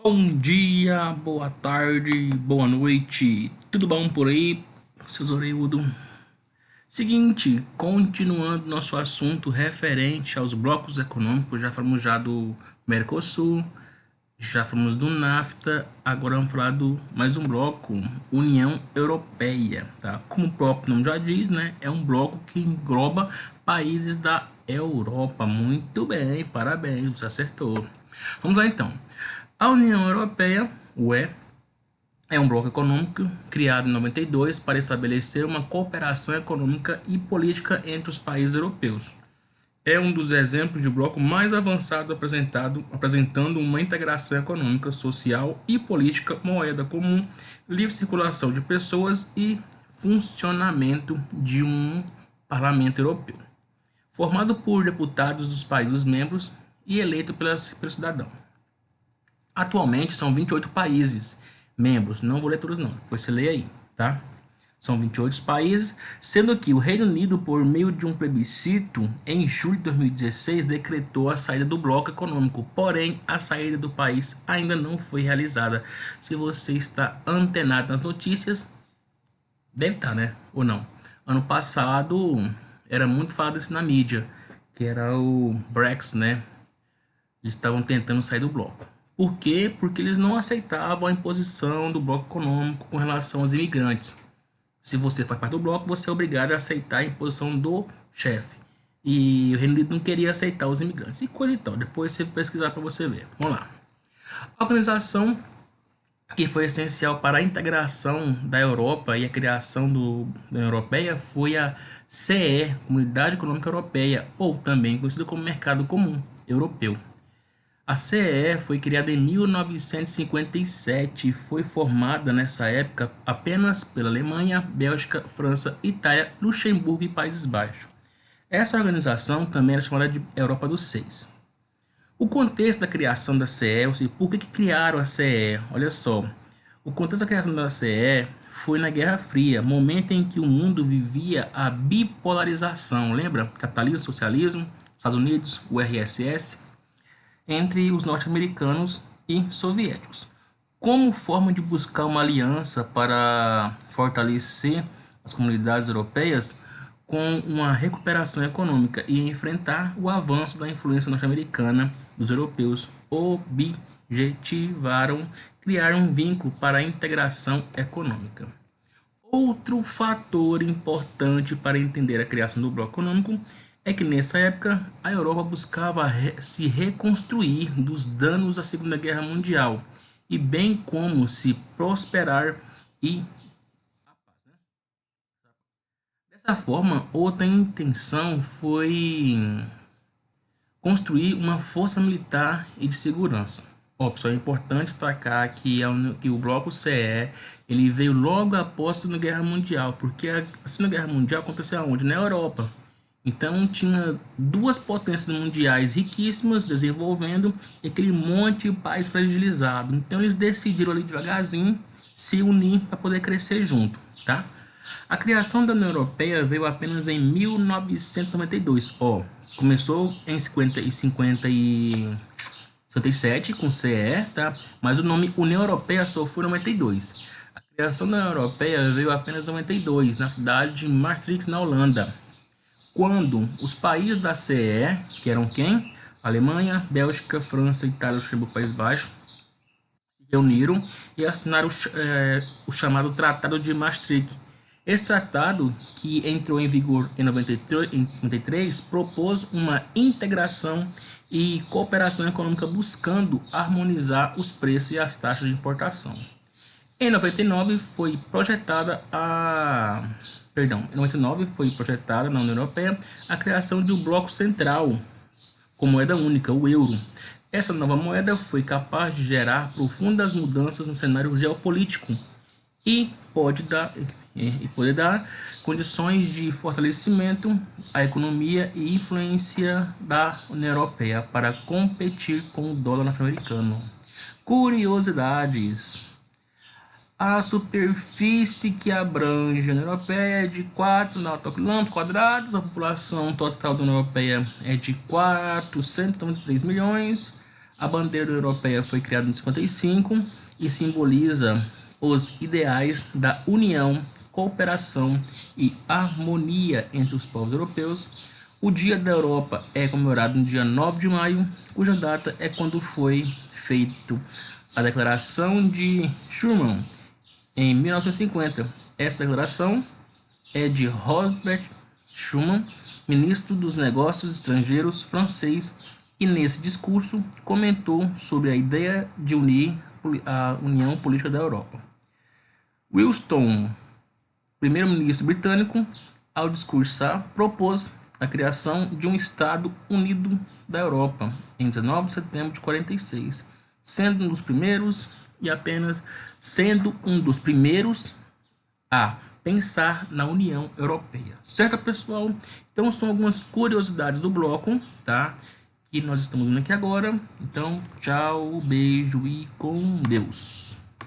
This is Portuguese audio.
Bom dia, boa tarde, boa noite, tudo bom por aí, seus orelhudos? Seguinte, continuando nosso assunto referente aos blocos econômicos, já falamos já do Mercosul, já falamos do NAFTA, agora vamos falar do mais um bloco, União Europeia, tá? Como o próprio nome já diz, né? É um bloco que engloba países da Europa. Muito bem, parabéns, você acertou. Vamos lá então. A União Europeia, UE, é um bloco econômico criado em 92 para estabelecer uma cooperação econômica e política entre os países europeus. É um dos exemplos de bloco mais avançado apresentando uma integração econômica, social e política, moeda comum, livre circulação de pessoas e funcionamento de um parlamento europeu, formado por deputados dos países membros e eleito pelo cidadão. Atualmente são 28 países membros, não vou ler todos não, depois você lê aí, tá? São 28 países, sendo que o Reino Unido, por meio de um plebiscito, em julho de 2016, decretou a saída do bloco econômico, porém a saída do país ainda não foi realizada. Se você está antenado nas notícias, deve estar, né? Ou não? Ano passado era muito falado isso na mídia, que era o Brexit, né? Eles estavam tentando sair do bloco. Por quê? Porque eles não aceitavam a imposição do bloco econômico com relação aos imigrantes. Se você faz parte do bloco, você é obrigado a aceitar a imposição do chefe. E o Reino Unido não queria aceitar os imigrantes. E coisa e tal. Depois você pesquisar para você ver. Vamos lá. A organização que foi essencial para a integração da Europa e a criação da União Europeia foi a CE, Comunidade Econômica Europeia, ou também conhecida como Mercado Comum Europeu. A CEE foi criada em 1957 e foi formada nessa época apenas pela Alemanha, Bélgica, França, Itália, Luxemburgo e Países Baixos. Essa organização também era chamada de Europa dos Seis. O contexto da criação da CEE, ou seja, por que criaram a CEE? Olha só, o contexto da criação da CEE foi na Guerra Fria, momento em que o mundo vivia a bipolarização, lembra? Capitalismo, socialismo, Estados Unidos, URSS, entre os norte-americanos e soviéticos, como forma de buscar uma aliança para fortalecer as comunidades europeias com uma recuperação econômica e enfrentar o avanço da influência norte-americana dos europeus, objetivaram criar um vínculo para a integração econômica. Outro fator importante para entender a criação do bloco econômico é que nessa época a Europa buscava se reconstruir dos danos da Segunda Guerra Mundial e bem como se prosperar e dessa forma outra intenção foi construir uma força militar e de segurança. Ó, pessoal, é importante destacar que o bloco CE ele veio logo após a Segunda Guerra Mundial, porque a Segunda Guerra Mundial aconteceu aonde? Na Europa. Então tinha duas potências mundiais riquíssimas desenvolvendo e aquele monte de país fragilizado. Então eles decidiram ali devagarzinho se unir para poder crescer junto, tá? A criação da União Europeia veio apenas em 1992. Ó, começou em 57 com CE, tá? Mas o nome União Europeia só foi em 92. A criação da União Europeia veio apenas em 92, na cidade de Maastricht, na Holanda, quando os países da CE, que eram quem? Alemanha, Bélgica, França, Itália, Luxemburgo, Países Baixos, se reuniram e assinaram o chamado Tratado de Maastricht. Esse tratado, que entrou em vigor em 93, propôs uma integração e cooperação econômica buscando harmonizar os preços e as taxas de importação. Em 99 foi projetada em 99 foi projetada na União Europeia a criação de um bloco central com moeda única, o euro. Essa nova moeda foi capaz de gerar profundas mudanças no cenário geopolítico e poder dar condições de fortalecimento à economia e influência da União Europeia para competir com o dólar norte-americano. Curiosidades: a superfície que abrange a União Europeia é de 4,9 km², a população total da União Europeia é de 493 milhões, A bandeira europeia foi criada em 55 e simboliza os ideais da união, cooperação e harmonia entre os povos europeus. O Dia da Europa é comemorado no dia 9 de maio, cuja data é quando foi feita a Declaração de Schuman, em 1950. Essa declaração é de Robert Schuman, ministro dos Negócios Estrangeiros francês, e nesse discurso comentou sobre a ideia de unir a União Política da Europa. Winston, primeiro-ministro britânico, ao discursar, propôs a criação de um Estado Unido da Europa em 19 de setembro de 46, sendo um dos primeiros a pensar na União Europeia. Certo, pessoal? Então são algumas curiosidades do bloco, tá? Que nós estamos vendo aqui agora. Então, tchau, beijo e com Deus.